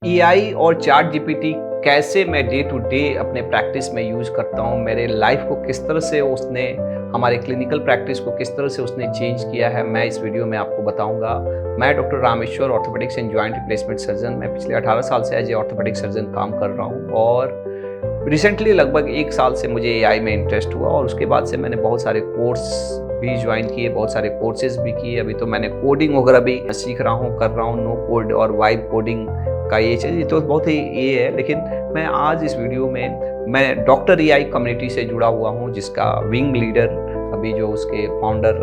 AI और chat GPT कैसे मैं डे टू डे अपने प्रैक्टिस में यूज करता हूँ, मेरे लाइफ को किस तरह से उसने, हमारे क्लिनिकल प्रैक्टिस को किस तरह से उसने चेंज किया है, मैं इस वीडियो में आपको बताऊंगा। मैं doctor Rameshwar, orthopaedics and joint replacement surgeon. मैं पिछले 18 साल से एज ए ऑर्थोपेडिक सर्जन काम कर रहा हूँ और रिसेंटली लगभग 1 साल से मुझे एआई में इंटरेस्ट हुआ और उसके बाद से मैंने बहुत सारे कोर्स भी ज्वाइन किए, बहुत सारे कोर्सेज भी किए। अभी तो मैंने कोडिंग वगैरह भी सीख रहा हूँ, कर रहा हूँ, नो कोड और वाइब कोडिंग का ये चीज़ तो बहुत ही ये है। लेकिन मैं आज इस वीडियो में मैं डॉक्टर एआई कम्युनिटी से जुड़ा हुआ हूँ, जिसका विंग लीडर अभी जो उसके फाउंडर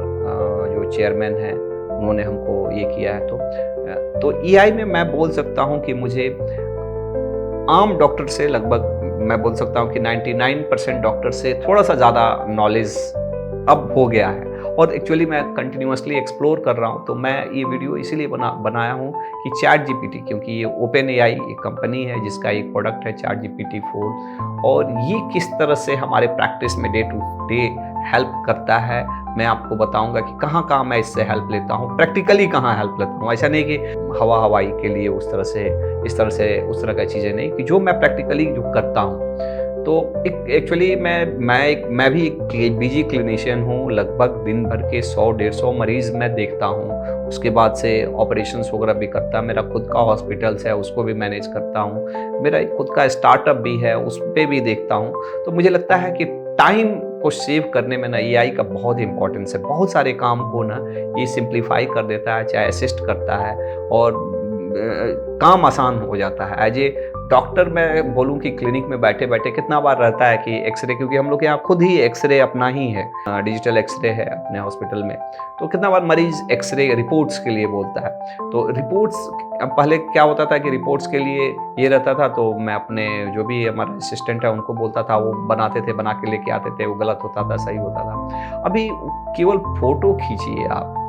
जो चेयरमैन हैं उन्होंने हमको ये किया है। तो एआई में मैं बोल सकता हूँ कि मुझे आम डॉक्टर से लगभग मैं बोल सकता हूँ कि 99% डॉक्टर से थोड़ा सा ज़्यादा नॉलेज अब हो गया है और एक्चुअली मैं कंटिन्यूअसली एक्सप्लोर कर रहा हूँ। तो मैं ये वीडियो इसीलिए बनाया हूँ कि चैट जीपीटी, क्योंकि ये ओपन एआई एक कंपनी है जिसका एक प्रोडक्ट है चैट जीपीटी 4, और ये किस तरह से हमारे प्रैक्टिस में डे टू डे हेल्प करता है मैं आपको बताऊंगा कि कहाँ कहाँ मैं इससे हेल्प लेता हूँ, प्रैक्टिकली कहाँ हेल्प लेता हूँ। ऐसा नहीं कि हवाई के लिए उस तरह से इस तरह से उस तरह की चीज़ें नहीं, कि जो मैं प्रैक्टिकली जो करता हूँ। तो एक्चुअली मैं भी एक बिजी क्लिनिशियन हूँ। लगभग दिन भर के 100-150 मरीज मैं देखता हूँ। उसके बाद से ऑपरेशंस वगैरह भी करता। मेरा खुद का हॉस्पिटल्स है, उसको भी मैनेज करता हूँ। मेरा एक खुद का स्टार्टअप भी है, उस पर भी देखता हूँ। तो मुझे लगता है कि टाइम को सेव करने में ना एआई का बहुत इंपॉर्टेंस है। बहुत सारे काम को ना ये सिंप्लीफाई कर देता है, चाहे असिस्ट करता है और काम आसान हो जाता है। एज ए डॉक्टर मैं बोलूं कि क्लिनिक में बैठे बैठे कितना बार रहता है कि एक्सरे, क्योंकि हम लोग के यहाँ खुद ही एक्सरे अपना ही है, डिजिटल एक्सरे है अपने हॉस्पिटल में। तो कितना बार मरीज एक्सरे रिपोर्ट्स के लिए बोलता है। तो रिपोर्ट्स पहले क्या होता था कि रिपोर्ट्स के लिए ये रहता था, तो मैं अपने जो भी हमारा असिस्टेंट है उनको बोलता था, वो बनाते थे, बना के लेके आते थे। वो गलत होता था, सही होता था। अभी केवल फोटो खींचिए आप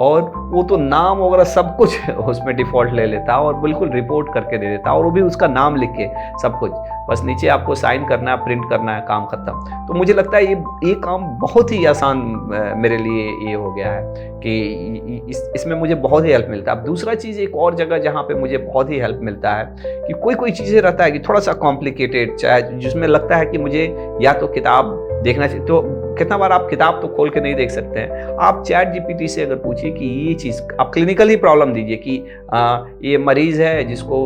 और वो तो नाम वगैरह सब कुछ उसमें डिफ़ॉल्ट ले लेता है और बिल्कुल रिपोर्ट करके दे देता है, और वो भी उसका नाम लिख के सब कुछ। बस नीचे आपको साइन करना है, प्रिंट करना है, काम खत्म। तो मुझे लगता है ये काम बहुत ही आसान मेरे लिए ये हो गया है कि इसमें मुझे बहुत ही हेल्प मिलता है। अब दूसरा चीज़, एक और जगह जहाँ पे मुझे बहुत ही हेल्प मिलता है कि कोई चीज़ें रहता है कि थोड़ा सा कॉम्प्लिकेटेड, चाहे जिसमें लगता है कि मुझे या तो किताब देखना चाहिए। तो कितना बार आप किताब तो खोल के नहीं देख सकते हैं। आप चैट जीपीटी से अगर पूछिए कि ये चीज़ आप क्लिनिकल ही प्रॉब्लम दीजिए कि ये मरीज़ है जिसको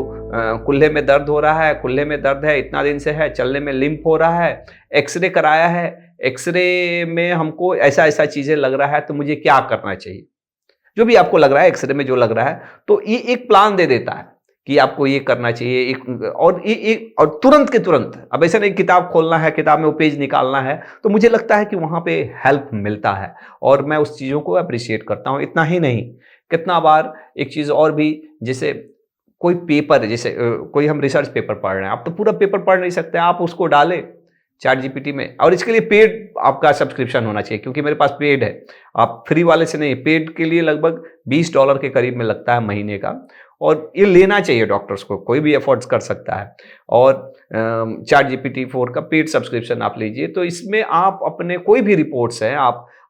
कुल्हे में दर्द हो रहा है, कुल्हे में दर्द है इतना दिन से है, चलने में लिम्प हो रहा है, एक्सरे कराया है, एक्सरे में हमको ऐसा ऐसा चीज़ें लग रहा है, तो मुझे क्या करना चाहिए। जो भी आपको लग रहा है, एक्सरे में जो लग रहा है, तो ये एक प्लान दे देता है कि आपको ये करना चाहिए। और तुरंत के तुरंत, अब ऐसा नहीं किताब खोलना है, किताब में वो पेज निकालना है। तो मुझे लगता है कि वहाँ पे हेल्प मिलता है और मैं उस चीज़ों को अप्रिशिएट करता हूँ। इतना ही नहीं, कितना बार एक चीज़ और भी, जैसे कोई पेपर, जैसे कोई हम रिसर्च पेपर पढ़ रहे हैं, आप तो पूरा पेपर पढ़ नहीं सकते, आप उसको डालें चैट जीपीटी में, और इसके लिए पेड आपका सब्सक्रिप्शन होना चाहिए, क्योंकि मेरे पास पेड है। आप फ्री वाले से नहीं, पेड के लिए लगभग $20 के करीब में लगता है महीने का, और ये लेना चाहिए डॉक्टर्स को, कोई भी अफोर्ड कर सकता है। और चैट जीपीटी 4 का पेड सब्सक्रिप्शन आप लीजिए, तो इसमें आप अपने कोई भी रिपोर्ट्स हैं,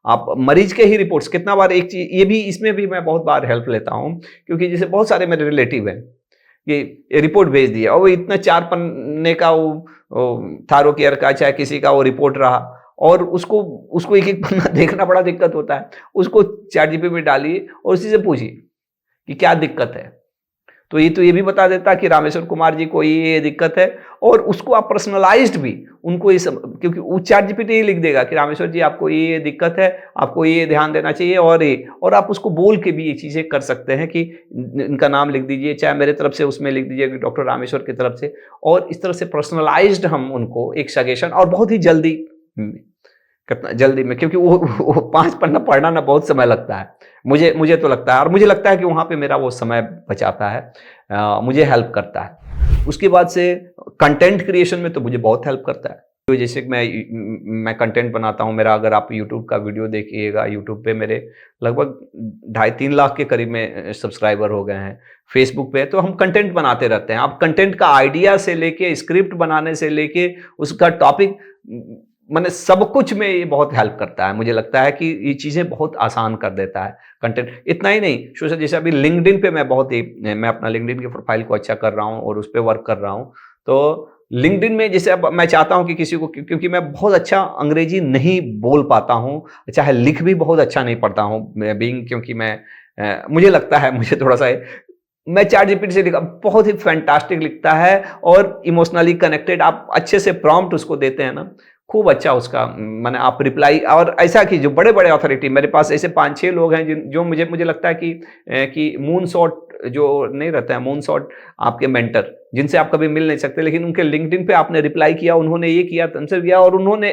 आप मरीज के ही रिपोर्ट्स, कितना बार एक चीज ये भी, इसमें भी मैं बहुत बार हेल्प लेता हूँ, क्योंकि जैसे बहुत सारे मेरे रिलेटिव हैं, ये रिपोर्ट भेज दिया और वो इतना 4 पन्ने का वो थारो केयर का चाहे किसी का वो रिपोर्ट रहा, और उसको उसको एक एक पन्ना देखना बड़ा दिक्कत होता है। उसको चैट जीपीटी में डालिए और उसी से पूछिए कि क्या दिक्कत है, तो ये भी बता देता कि रामेश्वर कुमार जी को ये दिक्कत है, और उसको आप पर्सनलाइज्ड भी उनको ये सब, क्योंकि वो चैट जीपीटी लिख देगा कि रामेश्वर जी आपको ये दिक्कत है, आपको ये ध्यान देना चाहिए, और आप उसको बोल के भी ये चीज़ें कर सकते हैं कि इनका नाम लिख दीजिए, चाहे मेरे तरफ से उसमें लिख दीजिए कि डॉक्टर रामेश्वर की तरफ से, और इस तरह से पर्सनलाइज्ड हम उनको एक सजेशन, और बहुत ही जल्दी, कितना जल्दी में, क्योंकि वो 5 पन्ना पढ़ना ना बहुत समय लगता है। मुझे तो लगता है, और मुझे लगता है कि वहाँ पे मेरा वो समय बचाता है, मुझे हेल्प करता है। उसके बाद से कंटेंट क्रिएशन में तो मुझे बहुत हेल्प करता है। तो जैसे कि मैं कंटेंट बनाता हूँ, मेरा अगर आप यूट्यूब का वीडियो देखिएगा, यूट्यूब पे मेरे लगभग 2.5-3 लाख के करीब में सब्सक्राइबर हो गए हैं। फेसबुक पे तो हम कंटेंट बनाते रहते हैं। आप कंटेंट का आइडिया से लेके, स्क्रिप्ट बनाने से लेके, उसका टॉपिक मैंने सब कुछ में ये बहुत हेल्प करता है। मुझे लगता है कि ये चीज़ें बहुत आसान कर देता है कंटेंट। इतना ही नहीं, सोशल जैसे अभी लिंक्डइन पे मैं अपना लिंक्डइन की प्रोफाइल को अच्छा कर रहा हूँ और उस पे वर्क कर रहा हूँ। तो लिंक्डइन में जैसे अब मैं चाहता हूँ कि किसी को, क्योंकि मैं बहुत अच्छा अंग्रेजी नहीं बोल पाता हूँ, चाहे लिख भी बहुत अच्छा नहीं पढ़ता हूँ, क्योंकि मुझे लगता है मुझे थोड़ा-सा मैं चैट जीपीटी से लिखा बहुत ही फैंटास्टिक लिखता है और इमोशनली कनेक्टेड आप अच्छे से प्रॉम्प्ट उसको देते हैं ना, खूब अच्छा उसका माने आप रिप्लाई। और ऐसा कि जो बड़े-बड़े अथॉरिटी मेरे पास ऐसे 5-6 लोग हैं जिन जो मुझे लगता है कि मून शॉट जो नहीं रहता है, मून शॉट आपके मेंटर जिनसे आप कभी मिल नहीं सकते, लेकिन उनके लिंक्डइन पे आपने रिप्लाई किया, उन्होंने ये किया, तुमसे किया और उन्होंने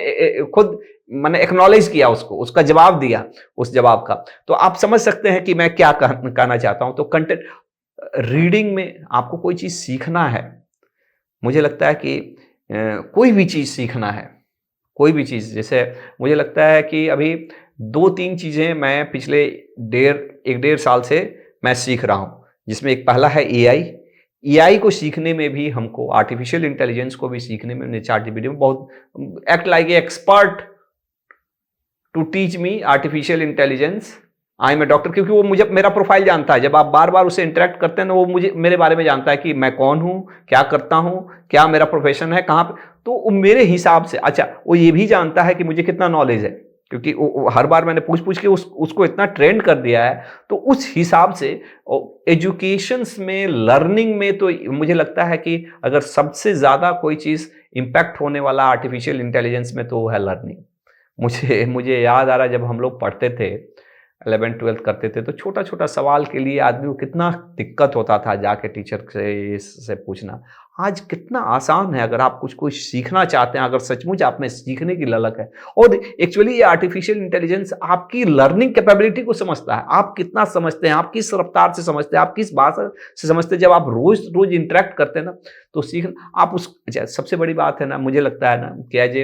खुद माने एक्नॉलेज किया उसको, उसका जवाब दिया उस जवाब का। तो आप समझ सकते हैं कि मैं क्या कहना चाहता हूँ। तो कंटेंट रीडिंग में आपको कोई चीज़ सीखना है, मुझे लगता है कि कोई भी चीज़ सीखना है, कोई भी चीज़, जैसे मुझे लगता है कि अभी 2-3 चीज़ें मैं पिछले 1 डेढ़ साल से मैं सीख रहा हूँ, जिसमें एक पहला है एआई। एआई को सीखने में भी हमको, आर्टिफिशियल इंटेलिजेंस को भी सीखने में चैट जीपीटी में बहुत act like a expert to teach me artificial intelligence. I am a doctor, क्योंकि वो मुझे मेरा प्रोफाइल जानता है। जब आप बार-बार उससे इंटरेक्ट करते हैं ना, वो मुझे मेरे बारे में जानता है कि मैं कौन हूँ, क्या करता हूँ, क्या मेरा प्रोफेशन है, कहाँ पे। तो वो मेरे हिसाब से, अच्छा वो ये भी जानता है कि मुझे कितना नॉलेज है, क्योंकि वो हर बार मैंने पूछ-पूछ के उसको इतना ट्रेंड कर दिया है। तो उस हिसाब से एजुकेशंस में, लर्निंग में तो मुझे लगता है कि अगर सबसे ज़्यादा कोई चीज़ इम्पैक्ट होने वाला आर्टिफिशियल इंटेलिजेंस में, तो वो है लर्निंग। मुझे याद आ रहा है जब हम लोग पढ़ते थे, 11th-12th करते थे, तो छोटा-छोटा सवाल के लिए आदमी को कितना दिक्कत होता था जाके टीचर से पूछना। आज कितना आसान है, अगर आप कुछ सीखना चाहते हैं, अगर सचमुच आप में सीखने की ललक है। और एक्चुअली ये आर्टिफिशियल इंटेलिजेंस आपकी लर्निंग कैपेबिलिटी को समझता है। आप कितना समझते हैं, आप किस रफ्तार से समझते हैं, आप किस भाषा से समझते हैं। जब आप रोज़ इंटरैक्ट करते हैं ना, तो आप अच्छा, सबसे बड़ी बात है ना, मुझे लगता है ना कि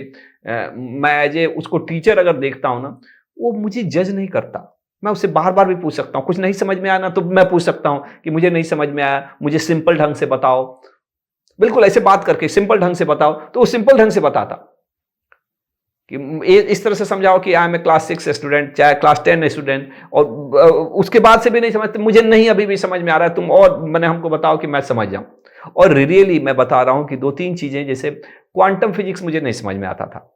मैं एज ए उसको टीचर अगर देखता हूँ ना, वो मुझे जज नहीं करता। मैं उससे बार-बार भी पूछ सकता हूँ, कुछ नहीं समझ में आया ना, तो मैं पूछ सकता हूँ कि मुझे नहीं समझ में आया, मुझे सिंपल ढंग से बताओ। बिल्कुल ऐसे बात करके सिंपल ढंग से बताओ, तो वो सिंपल ढंग से बताता कि इस तरह से समझाओ कि I am a class 6 student, चाहे क्लास 10 स्टूडेंट, और उसके बाद से भी नहीं समझते, मुझे नहीं अभी भी समझ में आ रहा है, तुम और मैंने हमको बताओ कि मैं समझ जाऊँ। और रियली मैं बता रहा हूँ कि 2-3 चीज़ें, जैसे क्वांटम फिजिक्स मुझे नहीं समझ में आता था,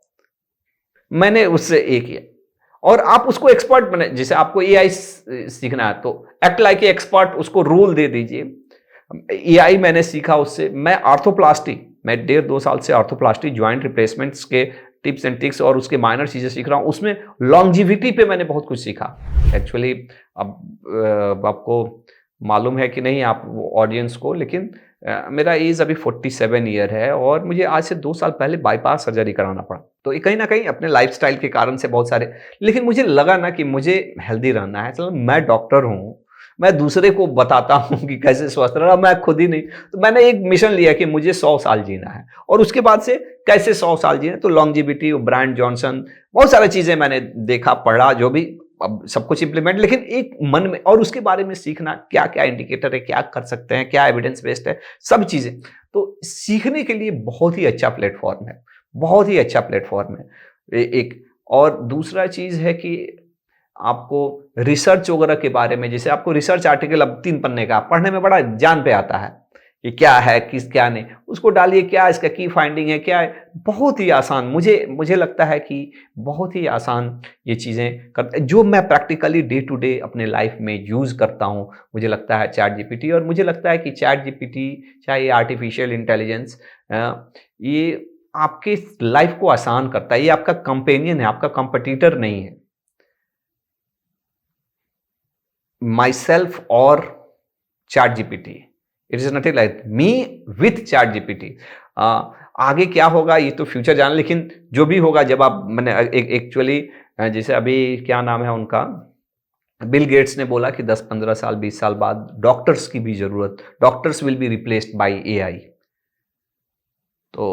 मैंने उससे ये किया। और आप उसको एक्सपर्ट बने, जैसे आपको एआई सीखना है तो एक्ट लाइक ए एक्सपर्ट, उसको रूल दे दीजिए। एआई मैंने सीखा उससे। मैं 1.5-2 साल से आर्थोप्लास्टी जॉइंट रिप्लेसमेंट्स के टिप्स एंड ट्रिक्स और उसके माइनर चीज़ें सीख रहा हूँ। उसमें लॉन्जिविटी पे मैंने बहुत कुछ सीखा। एक्चुअली अब आपको मालूम है कि नहीं आप ऑडियंस को, लेकिन मेरा एज अभी 47 ईयर है और मुझे आज से 2 साल पहले बाईपास सर्जरी कराना पड़ा। तो ये कहीं न कहीं अपने लाइफ़स्टाइल के कारण से बहुत सारे, लेकिन मुझे लगा ना कि मुझे हेल्दी रहना है। चलो मैं डॉक्टर हूँ, मैं दूसरे को बताता हूँ कि कैसे स्वस्थ रहना, मैं खुद ही नहीं। तो मैंने एक मिशन लिया कि मुझे 100 साल जीना है और उसके बाद से कैसे 100 साल जीना, तो लॉन्जिविटी, ब्रायन जॉनसन, बहुत सारी चीज़ें मैंने देखा, पढ़ा, जो भी, अब सब कुछ इम्प्लीमेंट, लेकिन एक मन में, और उसके बारे में सीखना, क्या-क्या इंडिकेटर है, क्या कर सकते हैं, क्या एविडेंस बेस्ड है, सब चीज़ें। तो सीखने के लिए बहुत ही अच्छा प्लेटफ़ॉर्म है, बहुत ही अच्छा प्लेटफ़ॉर्म है। एक और दूसरा चीज़ है कि आपको रिसर्च वगैरह के बारे में, जैसे आपको रिसर्च आर्टिकल अब 3 पन्ने का पढ़ने में बड़ा जान पे आता है कि क्या है, क्या नहीं, उसको डालिए, क्या इसका की फाइंडिंग है, क्या है, बहुत ही आसान। मुझे लगता है कि बहुत ही आसान ये चीज़ें जो मैं प्रैक्टिकली डे टू डे अपने लाइफ में यूज़ करता हूँ, मुझे लगता है चैट जीपीटी। और मुझे लगता है कि चैट जीपीटी, चाहे ये आर्टिफिशियल इंटेलिजेंस, ये आपके लाइफ को आसान करता है। ये आपका कंपेनियन है, आपका कंपटीटर नहीं है। myself or ChatGPT. It is nothing like me with ChatGPT. आगे क्या होगा ये तो फ्यूचर जान, लेकिन जो भी होगा, जब आप, मैंने एक्चुअली जैसे अभी क्या नाम है उनका, बिल गेट्स ने बोला कि 10-15 साल, 20 साल बाद डॉक्टर्स की भी जरूरत, doctors will be replaced by AI. तो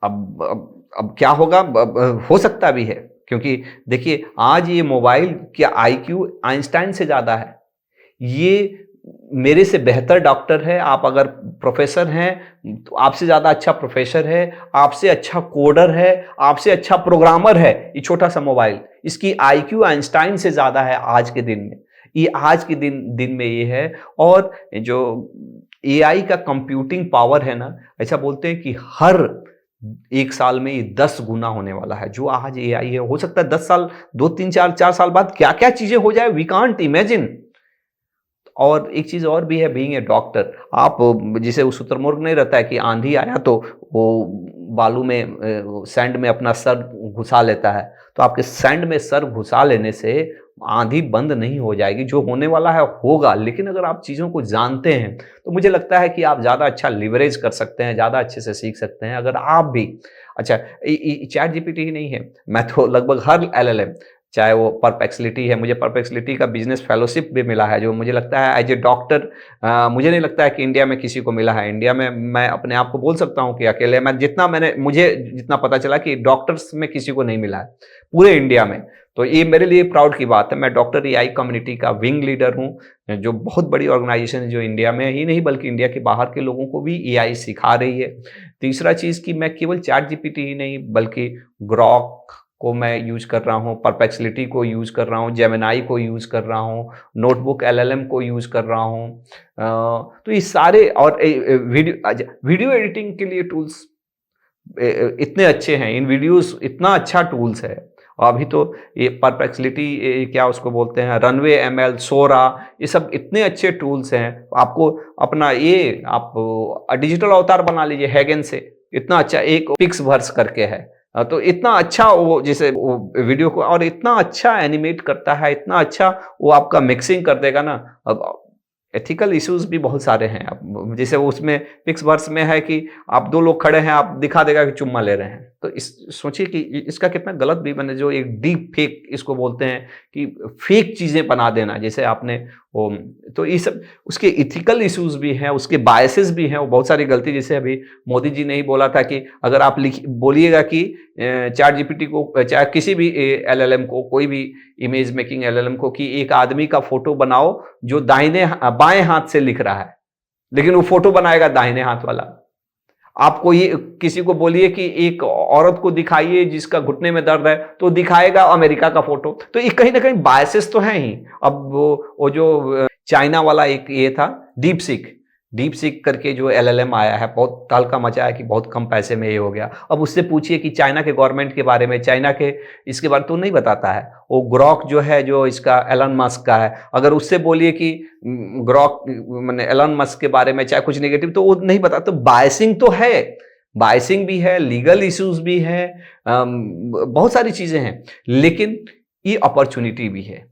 अब क्या होगा, हो सकता भी है, क्योंकि देखिए आज ये मोबाइल, क्या आईक्यू आइंस्टाइन से ज़्यादा है। ये मेरे से बेहतर डॉक्टर है, आप अगर प्रोफेसर हैं तो आपसे ज़्यादा अच्छा प्रोफेसर है, आपसे अच्छा कोडर है, आपसे अच्छा प्रोग्रामर है। ये छोटा सा मोबाइल, इसकी आईक्यू आइंस्टाइन से ज़्यादा है आज के दिन में। ये आज के दिन दिन में ये है। और जो एआई का कंप्यूटिंग पावर है ना, ऐसा बोलते हैं कि हर 1 साल में ये 10 गुना होने वाला है। जो आज एआई है, हो सकता है 10 साल, 2, 3, 4 साल बाद क्या-क्या चीज़ें हो जाए, वी कांट इमेजिन। और एक चीज़ और भी है, बीइंग ए डॉक्टर, आप जैसे वो शुतुरमुर्ग नहीं रहता है कि आंधी आया तो वो बालू में सैंड में अपना सर घुसा लेता है। तो आपके सैंड में सर घुसा लेने से आंधी बंद नहीं हो जाएगी, जो होने वाला है होगा। लेकिन अगर आप चीज़ों को जानते हैं तो मुझे लगता है कि आप ज़्यादा अच्छा लिवरेज कर सकते हैं, ज़्यादा अच्छे से सीख सकते हैं। अगर आप भी अच्छा, चैट जीपीटी ही नहीं है, मैं तो लगभग हर एलएलएम, चाहे वो परप्लेक्सिटी है, मुझे परप्लेक्सिटी का बिजनेस फेलोशिप भी मिला है, जो मुझे लगता है एज ए डॉक्टर मुझे नहीं लगता है कि इंडिया में किसी को मिला है। इंडिया में मैं अपने आप को बोल सकता हूँ कि अकेले मैं, मुझे जितना पता चला कि डॉक्टर्स में किसी को नहीं मिला है पूरे इंडिया में। तो ये मेरे लिए प्राउड की बात है। मैं डॉक्टर एआई कम्युनिटी का विंग लीडर हूँ, जो बहुत बड़ी ऑर्गेनाइजेशन है, जो इंडिया में ही नहीं बल्कि इंडिया के बाहर के लोगों को भी एआई सिखा रही है। तीसरा चीज़ कि मैं केवल चैट जीपीटी ही नहीं बल्कि ग्रॉक को मैं यूज़ कर रहा हूँ, परप्लेक्सिटी को यूज़ कर रहा हूँ, जेमिनी को यूज़ कर रहा हूँ, नोटबुक एलएलएम को यूज़ कर रहा हूँ। तो ये सारे और वीडियो एडिटिंग के लिए टूल्स इतने अच्छे हैं, इन वीडियोस इतना अच्छा टूल्स है। और अभी तो ये परप्लेक्सिटी, क्या उसको बोलते हैं, रनवे एमएल, सोरा, ये सब इतने अच्छे टूल्स हैं। आपको अपना ये आप डिजिटल अवतार बना लीजिए हैगन से, इतना अच्छा एक पिक्सवर्स करके है। तो इतना अच्छा वो जैसे वो वीडियो को और इतना अच्छा एनिमेट करता है, इतना अच्छा वो आपका मिक्सिंग कर देगा ना। अब एथिकल इश्यूज भी बहुत सारे हैं। अब जैसे वो उसमें पिक्सवर्स में है कि आप 2 लोग खड़े हैं, आप दिखा देगा कि चुम्मा ले रहे हैं। तो इस सोचिए कि इसका कितना गलत भी बने, जो एक डीप फेक इसको बोलते हैं कि फेक चीज़ें बना देना, जैसे आपने वो, तो ये सब उसके एथिकल इश्यूज भी हैं, उसके बायसेस भी हैं, वो बहुत सारी गलती। जैसे अभी मोदी जी ने ही बोला था कि अगर आप बोलिएगा कि चैट जीपीटी को, चाहे किसी भी एलएलएम को, कोई भी इमेज मेकिंग एलएलएम को, कि एक आदमी का फोटो बनाओ जो बाएं हाथ से लिख रहा है, लेकिन वो फोटो बनाएगा दाहिने हाथ वाला। आपको ये किसी को बोलिए कि एक औरत को दिखाइए जिसका घुटने में दर्द है, तो दिखाएगा अमेरिका का फोटो। तो ये कहीं ना कहीं बायसेस तो हैं ही। अब वो जो चाइना वाला एक ये था डीप सीक करके जो एलएलएम आया है, बहुत तहलका मचाया कि बहुत कम पैसे में ये हो गया। अब उससे पूछिए कि चाइना के गवर्नमेंट के बारे में, चाइना के इसके बारे में तो नहीं बताता है। वो ग्रॉक जो है, जो इसका एलन मस्क का है, अगर उससे बोलिए कि ग्रॉक मैंने एलन मस्क के बारे में चाहे कुछ नेगेटिव, तो वो नहीं बताता। तो बायसिंग तो है, बायसिंग भी है, लीगल इश्यूज भी है, बहुत सारी चीजें हैं, लेकिन ये अपॉर्चुनिटी भी है।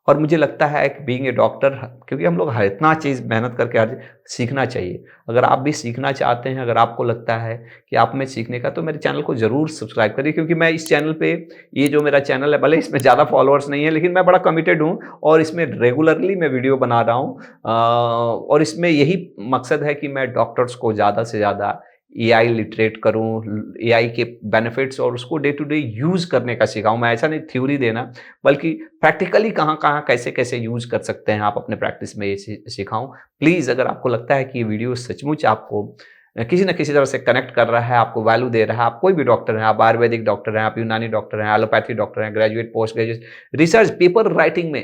और मुझे लगता है कि बीइंग ए डॉक्टर, क्योंकि हम लोग हर इतना चीज़ मेहनत करके आज सीखना चाहिए। अगर आप भी सीखना चाहते हैं, अगर आपको लगता है कि आप में सीखने का, तो मेरे चैनल को ज़रूर सब्सक्राइब करिए। क्योंकि मैं इस चैनल पे, ये जो मेरा चैनल है, भले इसमें ज़्यादा फॉलोअर्स नहीं है, लेकिन मैं बड़ा कमिटेड हूँ और इसमें रेगुलरली मैं वीडियो बना रहा हूँ। और इसमें यही मकसद है कि मैं डॉक्टर्स को ज़्यादा से ज़्यादा एआई लिटरेट करूँ, एआई के बेनिफिट्स और उसको डे टू डे यूज़ करने का सिखाऊँ। मैं ऐसा नहीं थ्योरी देना, बल्कि प्रैक्टिकली कहाँ-कहाँ, कैसे-कैसे यूज़ कर सकते हैं आप अपने प्रैक्टिस में, ये सिखाऊँ। प्लीज़, अगर आपको लगता है कि ये वीडियो सचमुच आपको किसी न किसी तरह से कनेक्ट कर रहा है, आपको वैल्यू दे रहा है, आप कोई भी डॉक्टर हैं, आप आयुर्वेदिक डॉक्टर हैं, आप यूनानी डॉक्टर हैं, एलोपैथी डॉक्टर हैं, graduate, post graduate, research paper writing में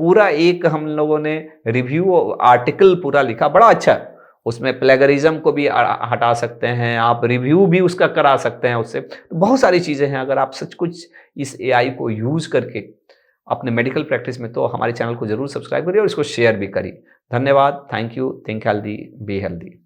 पूरा एक हम लोगों ने रिव्यू आर्टिकल पूरा लिखा, बड़ा अच्छा। उसमें प्लेगरिज्म को भी हटा सकते हैं आप, रिव्यू भी उसका करा सकते हैं उससे। तो बहुत सारी चीज़ें हैं। अगर आप सच कुछ इस एआई को यूज़ करके अपने मेडिकल प्रैक्टिस में, तो हमारे चैनल को ज़रूर सब्सक्राइब करिए और इसको शेयर भी करिए। धन्यवाद। Thank you. Think healthy, be healthy.